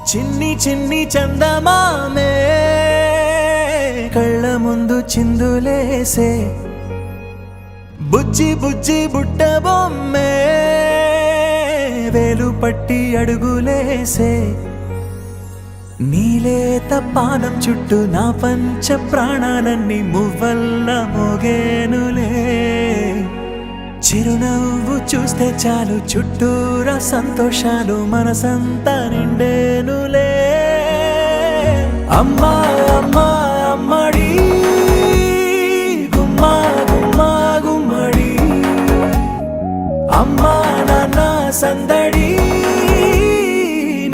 చిన్ని చిన్ని చందమామే కళ్ళ ముందు చిందులేసే బుజ్జి బుజ్జి బుట్ట బొమ్మే వేలు పట్టి అడుగులేసే నీలేత పానం చుట్టూ నా పంచ ప్రాణాలన్నీ మువ్వల్ల మోగేనులే చిరునవ్వు చూస్తే చాలు చుట్టూరా సంతోషాలు మనసంతా నిండేనులే అమ్మా అమ్మా అమ్మడి గుమ్మా గుమ్మా గుమ్మడి అమ్మా నాన్న సందడి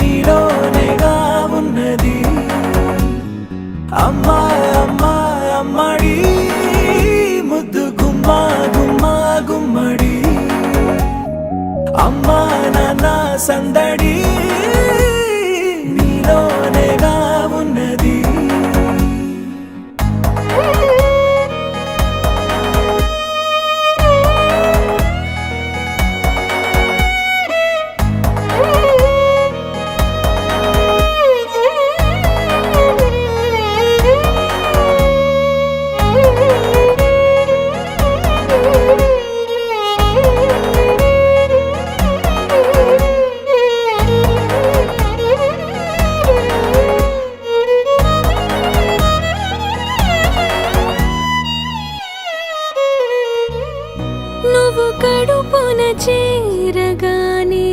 నీలోనేగా ఉన్నది అమ్మా అమ్మా అమ్మడి ముద్దు గుమ్మా గుమ్మా గుమ్మడి అమ్మా నాన్న సందడి నీలోనేగా ఉన్నది నువ్వు కడుపున చేరగానే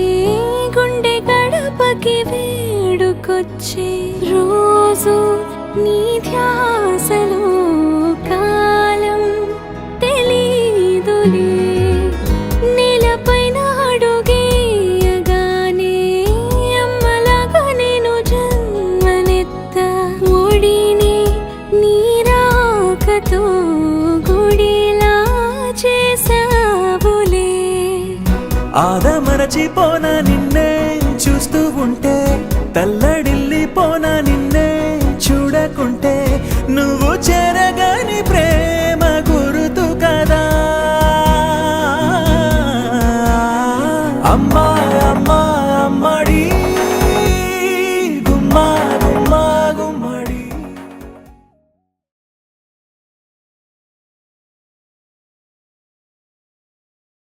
గుండె గడపకి వేడుకొచ్చే రోజు నీ ధ్యాసలో కాలం తెలీదులే నేలపైన అడుగేయగానే అమ్మలాగా నేను జన్మనెత్త ఒడిని నీ రాకతో గుడిలా చేసావులే ఆదమరచిపోన నిన్నే చూస్తూ ఉంటే తల్లడిల్లిపోన నిన్నే చూడకుంటే నువ్వు చెరగని ప్రేమ గురుతు కదా అమ్మా అమ్మా అమ్మడి